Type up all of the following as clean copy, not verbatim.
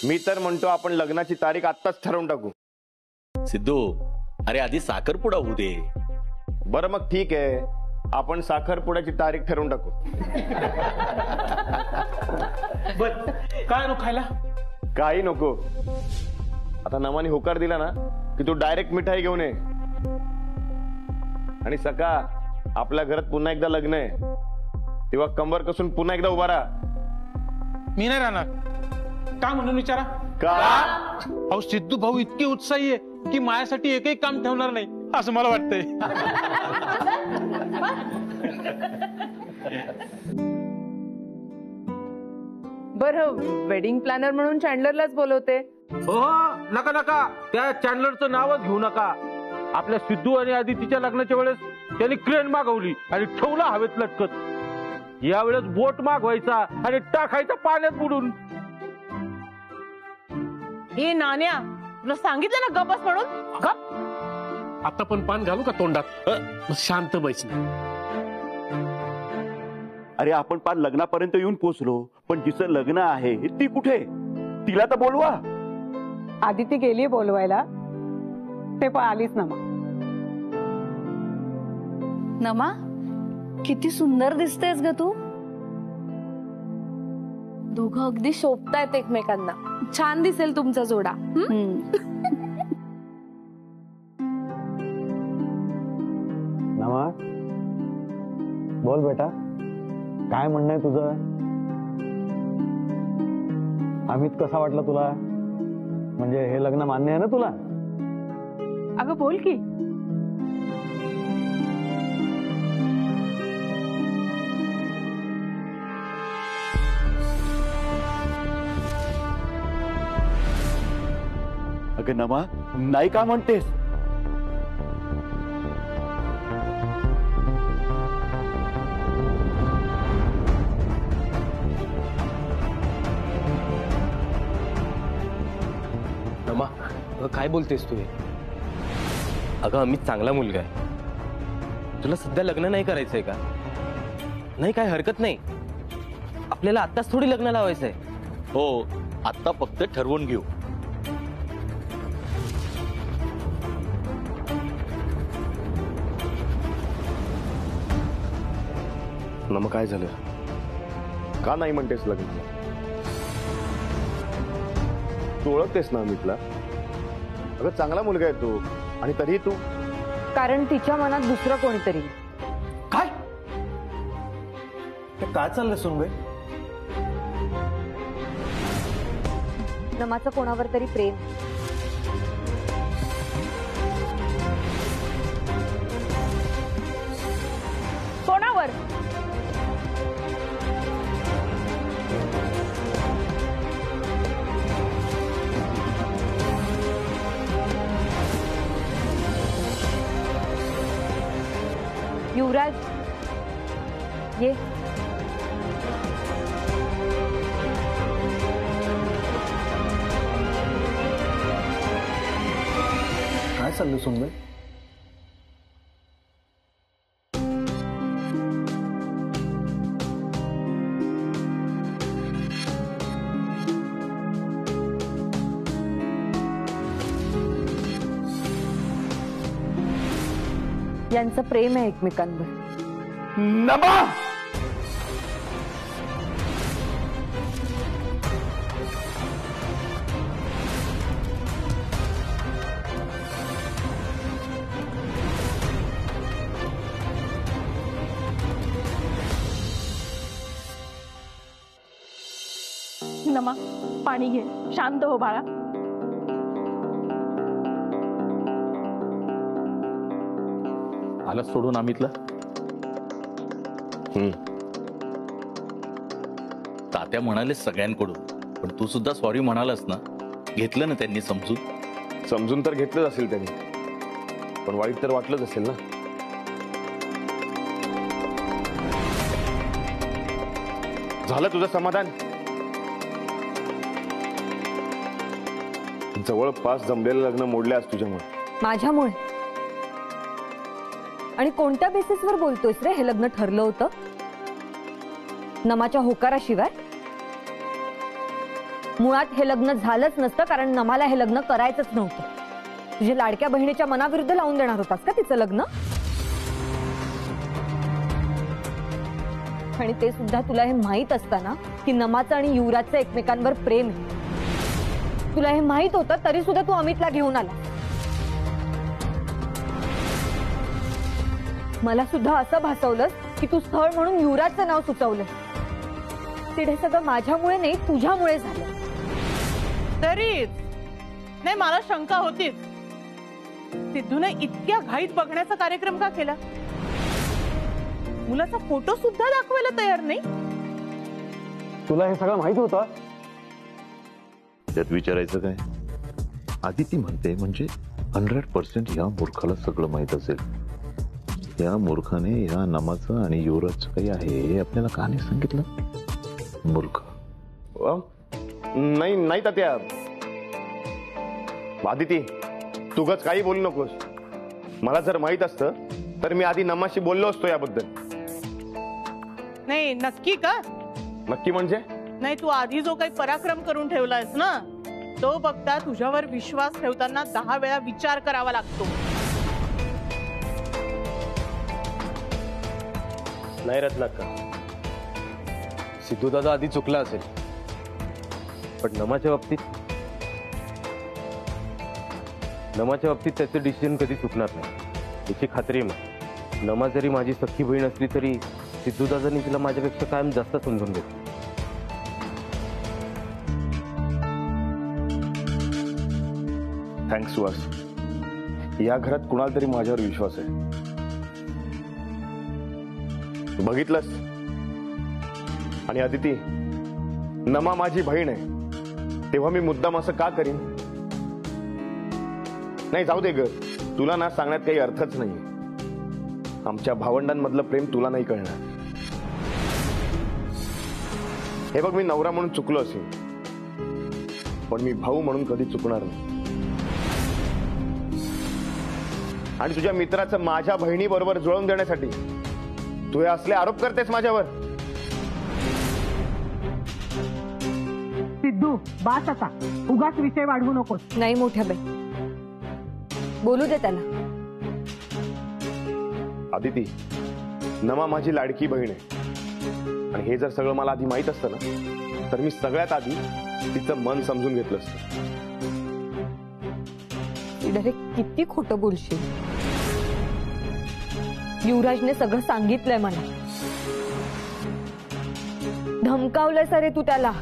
मी तर म्हणतो आपण लग्नाची तारीख आत्ताच ठरवून टाकू. सिद्धू, अरे आधी साखरपुडा होऊ दे. बरं मग ठीक आहे, आपण साखरपुड्याची तारीख ठरवून टाकू. बर काय नको खायला? काही नको. आता नमाने होकार दिला ना की तू डायरेक्ट मिठाई घेऊन ये. आणि सका, आपल्या घरात पुन्हा एकदा लग्न आहे, तेव्हा कंबर कसून पुन्हा एकदा उभा राहा. मी नाही राहणार. का म्हणून विचारा? का? अहो सिद्धू भाऊ इतके उत्साही आहे की माझ्यासाठी एकही काम ठेवणार नाही असं मला वाटतंय. बरं, वेडिंग प्लॅनर म्हणून चॅन्डलरलाच बोलवते. हो नका नका, त्या चॅन्डलरचं नावच घेऊ नका. आपल्या सिद्धू आणि आदितीच्या लग्नाच्या वेळेस त्यांनी क्रेन मागवली आणि ठेवला हवेत लटकत. यावेळेस बोट मागवायचा आणि टाकायचा पाण्यात बुडून. हे नाण्या, तुला सांगितलं ना गप्पच म्हणून. गप. आता पण पान घालू का तोंडात? शांत बैस ना. अरे आपण पार लग्नापर्यंत येऊन पोहोचलो, पण जिचं लग्न आहे ती कुठे? तिला तर बोलवा. आदिती गेली बोलवायला, ते पण आलीच ना. नमा, किती सुंदर दिसतेस ग तू. दोघं अगदी शोभतायत एकमेकांना. छान दिसेल तुमचा जोडा. नमा, बोल बेटा, काय म्हणणं आहे तुझं? अमित कसा वाटला तुला? म्हणजे हे लग्न मान्य आहे ना तुला? अगं बोल की. अगं नमा, नाही का म्हणतेस? नमा, काय बोलतेस तू? अगं अमित चांगला मुलगा आहे. तुला सध्या लग्न नाही करायचंय का? नाही, काय हरकत नाही. आपल्याला आत्ताच थोडी लग्न लावायचंय. हो, आता फक्त ठरवून घेऊ. मग काय झालं? का नाही म्हणतेस लग्नाला? तू ओळखतेस ना अमितला? अगं चांगला मुलगा आहे तो, आणि तरीही तू. कारण तिच्या मनात दुसरं कोणीतरी. काय काय चाललंय सुनबाई? नमाचं कोणावर तरी प्रेम. कोणावर? युवराज, ये. काय चाललंय सुनबाई? यांचं प्रेम आहे एकमेकांवर. नमा, नमा, पाणी घे. शांत हो बाळा. आला सोडून अमितला? तात्या म्हणाले सगळ्यांकडून, पण तू सुद्धा सॉरी म्हणालास ना? घेतलं ना त्यांनी समजून? समजून तर घेतलंच असेल त्यांनी, पण वाईट तर वाटलंच असेल ना. झालं तुझं समाधान? जवळपास जमलेलं लग्न मोडले आज तुझ्यामुळे. माझ्यामुळे? आणि कोणत्या बेसिसवर बोलतोयस रे? हे लग्न ठरलं होतं नमाच्या होकाराशिवाय? मुळात हे लग्न झालंच नसतं, कारण नमाला हे लग्न करायचंच नव्हतं. तुझ्या लाडक्या बहिणीच्या मनाविरुद्ध लावून देणार होतास का तिचं लग्न? आणि ते सुद्धा तुला हे माहित असताना की नमाचं आणि युवराजचं एकमेकांवर प्रेम आहे. तुला हे माहित होतं तरी सुद्धा तू अमितला घेऊन आला. मला सुद्धा असं भासवलंस की तू स्थळ म्हणून युवराजचं नाव सुचवलं. तिथे सगळं माझ्यामुळे नाही, तुझ्यामुळे झालं. तरीच नाही, मला शंका होतीच. सिद्धूने इतक्या घाईत बघण्याचा कार्यक्रम का केला? मुलाचा फोटो सुद्धा दाखवायला तयार नाही. तुला हे सगळं माहिती होतं? त्यात विचारायचं काय? आदिती म्हणते म्हणजे 100% या मूर्खाला सगळं माहित असेल. या मूर्खाने या नमाचं आणि युवराजचं काही आहे हे आपल्याला का नाही सांगितलं? मूर्ख. नाही नाही तात्या. आदिती तुगच काही बोलू नकोस. मला जर माहित असतं तर मी आधी नमाशी बोललो असतो याबद्दल. नाही, नक्की का? नक्की म्हणजे? नाही, तू आधी जो काही पराक्रम करून ठेवलायस ना, तो बघता तुझ्यावर विश्वास ठेवताना 10 वेळा विचार करावा लागतो. नाही रत्नाकर, सिद्धू दादा आधी चुकला असेल, पण नमाच्या बाबतीत त्याचे डिसिजन कधी चुकणार नाही याची खात्री आहे मला. नमा जरी माझी सख्खी बहीण असली तरी सिद्धू दादांनी तिला माझ्यापेक्षा कायम जास्त समजून घेतलं. थँक्स सुहास. या घरात कुणाला तरी माझ्यावर विश्वास आहे. तू बघितलंस. आणि अदिती, नमा माझी बहीण आहे तेव्हा मी मुद्दाम असं का करीन? नाही जाऊ दे ग, तुला ना सांगण्यात काही अर्थच नाही. आमच्या भावंडांमधलं प्रेम तुला नाही कळणार. हे बघ, मी नवरा म्हणून चुकलो असेल, पण मी भाऊ म्हणून कधी चुकणार नाही. आणि तुझ्या मित्राचं माझ्या बहिणी बरोबर जुळवून देण्यासाठी तू हे असले आरोप करतेस माझ्यावर. सिद्धू बास आता, उगाच विषय वाढवू नकोस. नाही मोठ्या बाई, बोलू दे त्याला. आदिती, नमा माझी लाडकी बहीण आहे आणि हे जर सगळं मला आधी माहित असतं ना तर मी सगळ्यात आधी तिचं मन समजून घेतलं असतं. डायरेक्ट किती खोटं बोलशील. युवराजने सगळं सांगितलंय मला. धमकावलंय सरे तू त्याला.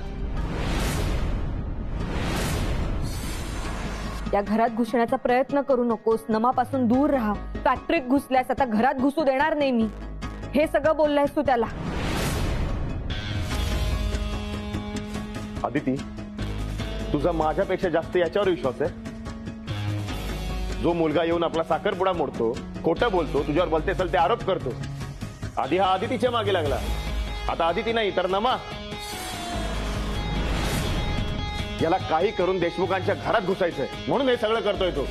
या घरात घुसण्याचा प्रयत्न करू नकोस, नमापासून दूर राहा, फॅक्टरीत घुसल्यास आता घरात घुसू देणार नाही मी, हे सगळं बोललायस तू त्याला. आदिती, तुझा माझ्यापेक्षा जास्त याच्यावर विश्वास आहे. जो मुलगा येऊन आपला साखरपुडा मोडतो, खोटं बोलतो, तुझ्यावर बोलते असेल ते आरोप करतो, आधी हा आदितीच्या मागे लागला. आता आदिती नाही तर नमा. याला काही करून देशमुखांच्या घरात घुसायचंय म्हणून हे सगळं करतोय तो.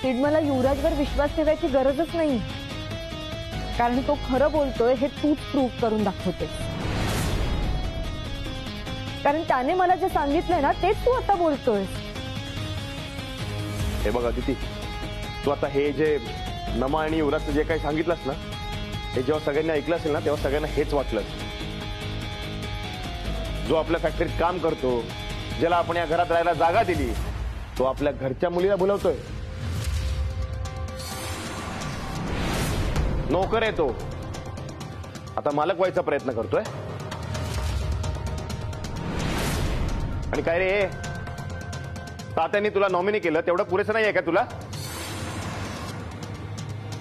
सिड, मला युवराजवर विश्वास ठेवायची गरजच नाही, कारण तो खरं बोलतोय हे तूच प्रूव्ह करून दाखवते. कारण त्याने मला जे सांगितलंय ना तेच तू आता बोलतोय. हे बघ अदिती, तू आता हे जे नमा आणि युवराजचं जे काही सांगितलंस ना, हे जेव्हा सगळ्यांनी ऐकलं असेल ना तेव्हा सगळ्यांना हेच वाटलं. जो आपल्या फॅक्टरीत काम करतो, ज्याला आपण या घरात राहायला जागा दिली, तो आपल्या घरच्या मुलीला बोलवतोय. नोकर आहे तो, आता मालक व्हायचा प्रयत्न करतोय. आणि काय रे, तात्यांनी तुला नॉमिनी केलं तेवढं पुरेसं नाही आहे का तुला?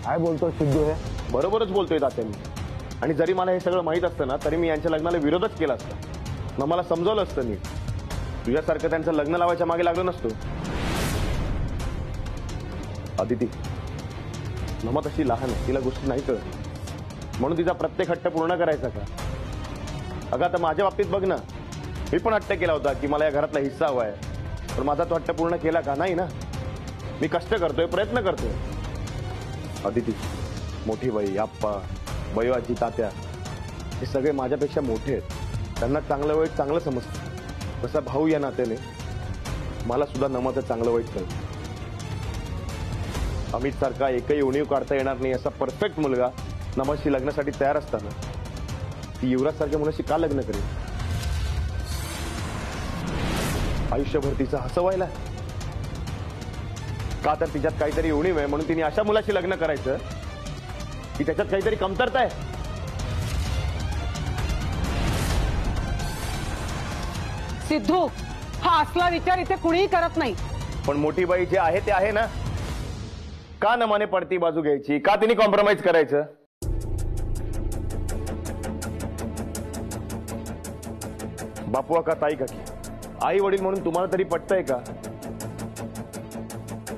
काय बोलतो सिद्धू? हे बरोबरच बोलतोय तात्यांनी. आणि जरी मला हे सगळं माहित असतं ना तरी मी यांच्या लग्नाला विरोधच केला असता. मग मला समजावलं असतं मी. तुझ्यासारखं त्यांचं लग्न लावायच्या मागे लागलो नसतो. अदिती, नमा तशी लहान आहे, तिला गोष्टी नाही कळत म्हणून तिचा प्रत्येक हट्ट पूर्ण करायचा का? अगं आता माझ्या बाबतीत बघ ना, मी पण हट्ट केला होता की मला या घरातला हिस्सा हवाय, पण माझा तो हट्ट पूर्ण केला का? नाही ना. मी कष्ट करतोय, प्रयत्न करतोय. अदिती, मोठी बाई, आप्पा, बयोआजी, तात्या हे सगळे माझ्यापेक्षा मोठे आहेत. त्यांना चांगलं वाईट चांगलं समजतं, तसा भाऊ या नात्याने मला सुद्धा नमाचं चांगलं वाईट कळतं. अमित सारखा एकही उणीव काढता येणार नाही असा परफेक्ट मुलगा नमाशी लग्नासाठी तयार असताना ती युवराज सारख्या मुलाशी का लग्न करेल? आयुष्यभर तिचं हसवायला का? तर तिच्यात काहीतरी उणीव आहे म्हणून तिने अशा मुलाशी लग्न करायचं की त्याच्यात काहीतरी कमतरता आहे. सिद्धू, हा असला विचार इथे कुणीही करत नाही. पण मोठी बाई जे आहे ते आहे ना. का नमाने पडती बाजू घ्यायची? का तिने कॉम्प्रोमाइज करायचं? बापुआ का ताई का की आई वडील म्हणून तुम्हाला तरी पटतंय का?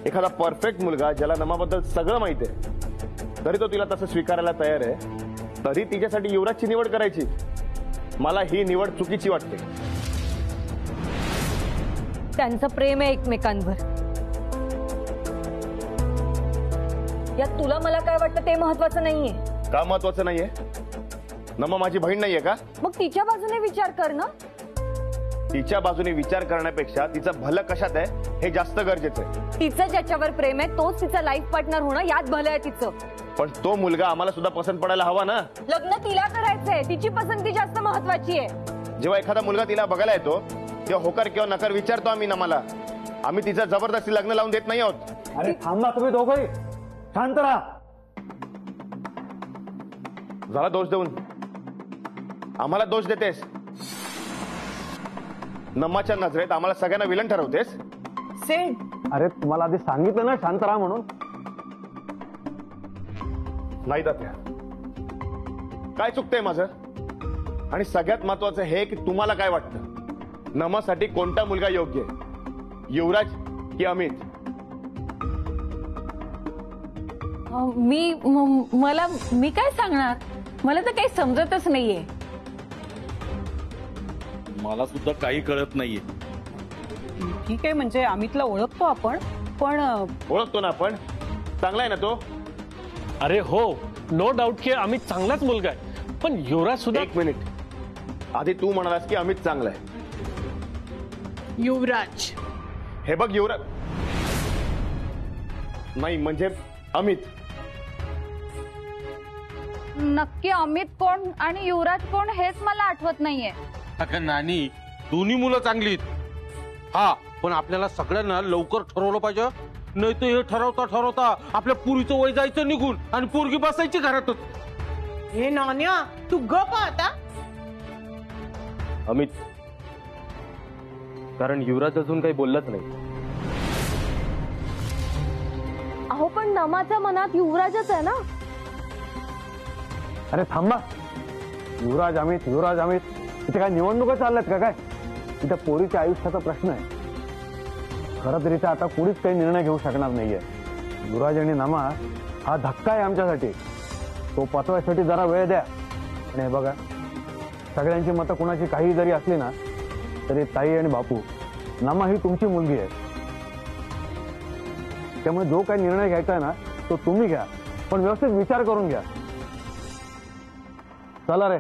एखादा परफेक्ट मुलगा ज्याला नमाबद्दल सगळं माहित आहे तरी तो तिला तसं स्वीकारायला तयार आहे, तरी तिच्यासाठी युवराजची निवड करायची. मला ही निवड चुकीची वाटते. त्यांचं प्रेम आहे एकमेकांवर. यात तुला मला काय वाटतं ते महत्वाचं नाहीये. का महत्वाचं नाहीये? नमा माझी बहीण नाहीये का? मग तिच्या बाजूने विचार कर ना. तिच्या बाजूने विचार करण्यापेक्षा तिचं भलं कशात आहे हे जास्त गरजेचं आहे. तिचं ज्याच्यावर प्रेम आहे तोच तिचा लाईफ पार्टनर होणं यात भलं आहे तिचं. पण तो मुलगा आम्हाला सुद्धा पसंत पडायला हवा ना. लग्न तिला करायचंय, तिची पसंती जास्त महत्वाची आहे. जेव्हा एखादा मुलगा तिला बघायला येतो तेव्हा होकार किंवा नकार विचारतो आम्ही नमाला. आम्ही तिचं जबरदस्ती लग्न लावून देत नाही आहोत. अरे थांबा तुम्ही दोघंही, शांत राहा. झाला दोष देऊन आम्हाला दोष देतेस. नमाच्या नजरेत आम्हाला सगळ्यांना विलन ठरवतेस. अरे तुम्हाला आधी सांगितलं ना शांत राहा म्हणून. नाही तात्या, काय चुकतंय माझं? आणि सगळ्यात महत्वाचं हे की तुम्हाला काय वाटतं नमासाठी कोणता मुलगा योग्य आहे, युवराज की अमित? मी काय सांगणार? मला तर काही समजतच नाहीये. मला सुद्धा काही कळत नाहीये. ठीक आहे, म्हणजे अमितला ओळखतो आपण, पण ओळखतो ना आपण. चांगला आहे ना तो? अरे हो, नो डाऊट की अमित चांगलाच मुलगा आहे, पण युवराज सुद्धा. एक मिनिट, आधी तू म्हणालास की अमित चांगला आहे. युवराज हे बघ युवराज नाही म्हणजे अमित. नक्की अमित कोण आणि युवराज कोण हेच मला आठवत नाहीये. अगं नानी, दोन्ही मुलं चांगली आहेत. हा, पण आपल्याला सगळ्यांना लवकर ठरवलं पाहिजे, नाही तर हे ठरवता ठरवता आपल्या पुरीचं वय जायचं निघून आणि पोरगी बसायची घरातच. हे नान्या, तू गप आता. अमित, कारण युवराज अजून काही बोललाच नाही. अहो पण नमाच्या मनात युवराजच आहे ना. अरे थांबा. युवराज अमित, युवराज अमित, इथे काय निवडणुका चालल्यात का? काय इथं पोरीच्या आयुष्याचा प्रश्न आहे. खरं तर इथं आता कोणीच काही निर्णय घेऊ शकणार नाहीये. युवराज आणि नमा हा धक्का आहे आमच्यासाठी. तो पचवायसाठी जरा वेळ द्या. आणि हे बघा, सगळ्यांची मतं कुणाची काही जरी असली ना तरी ताई आणि बापू, नमा ही तुमची मुलगी आहे. त्यामुळे जो काही निर्णय घ्यायचा आहे ना तो तुम्ही घ्या, पण व्यवस्थित विचार करून घ्या. चला रे.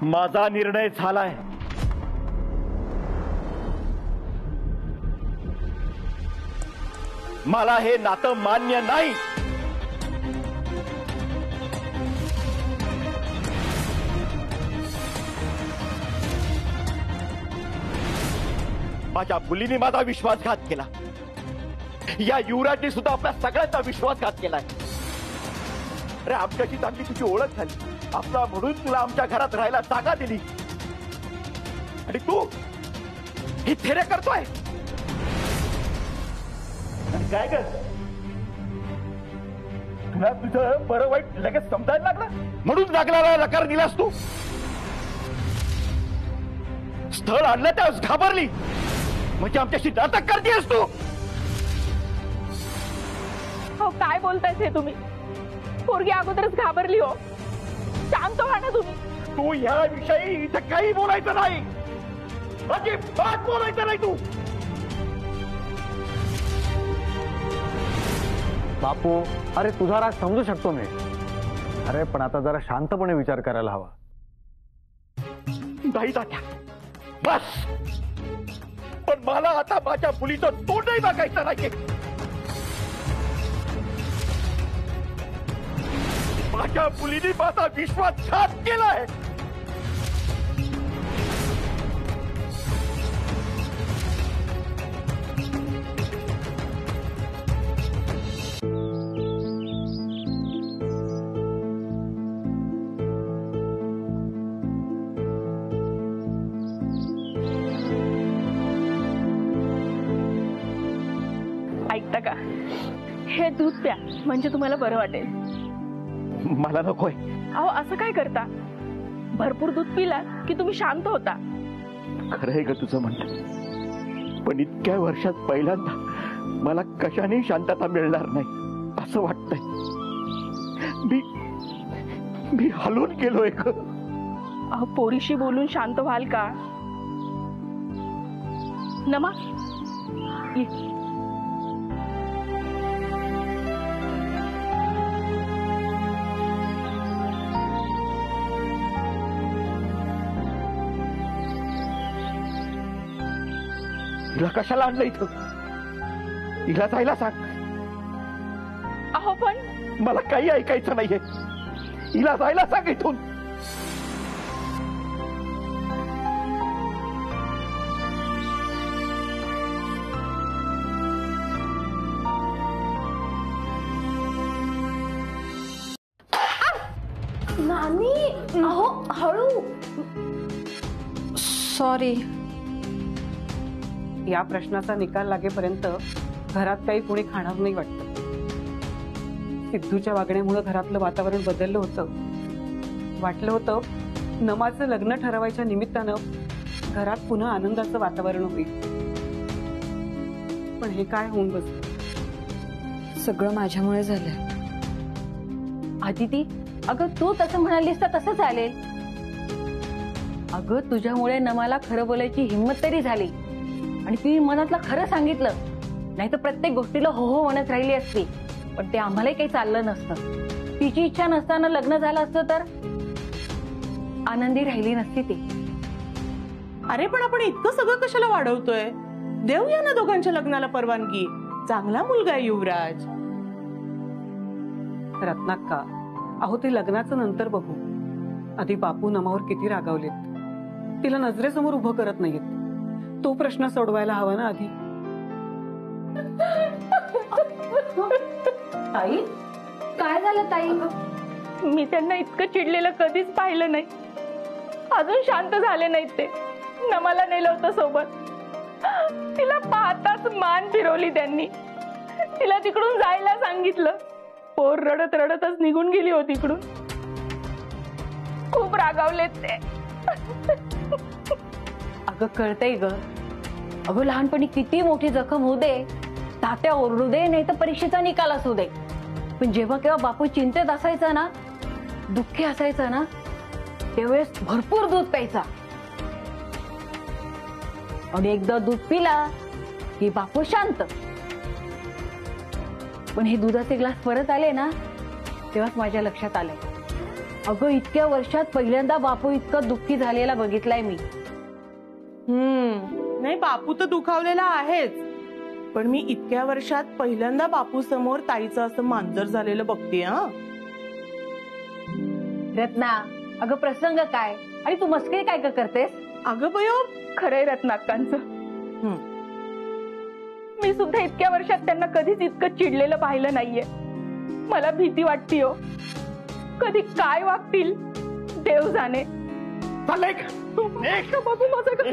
माझा निर्णय झालाय. मला हे नातं मान्य नाही. माझ्या मुलीने माझा विश्वासघात केला. या युवराजने सुद्धा आपल्या सगळ्यांचा विश्वासघात केलाय. अरे आमच्याशी चांगली तुझी ओळख झाली, आपला म्हणून तुला आमच्या घरात राहायला जागा दिली, आणि तू ही थेरे करतोय. काय कर, तुला तुझं बरं वाईट लगेच समजायला लागलं म्हणून लागला नकार दिलास तू. स्थळ आणलं त्यावेळेस घाबरली म्हणजे आमच्याशी नाटक करतेस तू. हो, काय बोलताय हे तुम्ही? पोरगी अगोदरच घाबरली. हो, शांत व्हा ना तुम्ही. तू ह्या विषयी इथं काही बोलायचं नाही. अजिबात बोलायचं नाही तू. बापू, अरे तुझा राग समजू शकतो मी. अरे पण आता जरा शांतपणे विचार करायला हवा. नाही तात्या, बस. पण मला आता माझ्या मुलीचं तोंडही बघायचं नाहीये. माझ्या मुलीने माझा विश्वासघात केलाय. ऐकता का, हे दूध प्या म्हणजे तुम्हाला बरं वाटेल. मला नकोय. अहो असं काय करता, भरपूर दूध पिला की तुम्ही शांत होता. खरंय ग तुझं म्हणणं, पण इतक्या वर्षात पहिल्यांदा मला कशाने शांतता मिळणार नाही असं वाटतंय. मी हलून गेलोय ग. अहो पोरीशी बोलून शांत व्हाल का? नमा ये. हिला कशाला आणलं इथं? हिला जायला सांग. अहो पण मला काही ऐकायचं नाहीये. हिला जायला सांग इथून. नानी, अहो हळू. सॉरी. या प्रश्नाचा निकाल लागेपर्यंत घरात काही कोणी खाणार नाही वाटतं. सिद्धूच्या वागण्यामुळे घरातलं वातावरण बदललं होतं. वाटलं होतं नमाचं लग्न ठरवायच्या निमित्तानं घरात पुन्हा आनंदाचं वातावरण होईल, पण हे काय होऊन बसलं. सगळं माझ्यामुळे झालंय. आदिती, अगं तू तसं म्हणालीस तर तसं चालेल. अगं तुझ्यामुळे नमाला खरं बोलायची हिंमत तरी झाली आणि ती मनातलं खरं सांगितलं. नाही तर प्रत्येक गोष्टीला हो हो म्हणत राहिली असती, पण ते आम्हालाही काही चाललं नसतं. तिची इच्छा नसताना लग्न झालं असतं तर आनंदी राहिली नसती ती. अरे पण आपण इतकं सगळं कशाला वाढवतोय? देऊया ना दोघांच्या लग्नाला परवानगी. चांगला मुलगा आहे युवराज. रत्नाक्का, अहो ते लग्नाचं नंतर बघू. आधी बापू नमावर किती रागावलेत. तिला नजरेसमोर उभं करत नाहीत. तो प्रश्न सोडवायला हवा ना आधी. ताई, काय झालं ताई? मी त्यांना इतकं चिडलेलं कधीच पाहिलं नाही. अजून शांत झाले नाहीत ते. नमाला नेलं होतं सोबत. तिला पाहताच मान फिरवली त्यांनी. तिला तिकडून जायला सांगितलं. पोर रडत रडतच निघून गेली होती तिकडून. खूप रागावलेत ते. अगं कळतंय ग. अगं लहानपणी किती मोठी जखम होऊ दे, तात्या ओरडू दे, नाही तर परीक्षेचा निकाल असू दे, पण जेव्हा केव्हा बापू चिंतेत असायचा ना, दुःखी असायचा ना, त्यावेळेस भरपूर दूध प्यायचा. आणि एकदा दूध पिला की बापू शांत. पण हे दुधाचे ग्लास परत आले ना, तेव्हाच माझ्या लक्षात आलंय, अगं इतक्या वर्षात पहिल्यांदा बापू इतका दुःखी झालेला बघितलाय मी. नाही, बापू तर दुखावलेला आहेच, पण मी इतक्या वर्षात पहिल्यांदा बापू समोर ताईचं असं मांजर झालेलं बघते. रत्ना, अगं प्रसंग काय आणि तू मस्करी काय करतेस? अगं बयो, खरंय रत्नाकांचं. मी सुद्धा इतक्या वर्षात त्यांना कधीच इतकं चिडलेलं पाहिलं नाहीये. मला भीती वाटते हो, कधी काय वागतील देव जाणे. बाबू माझं काय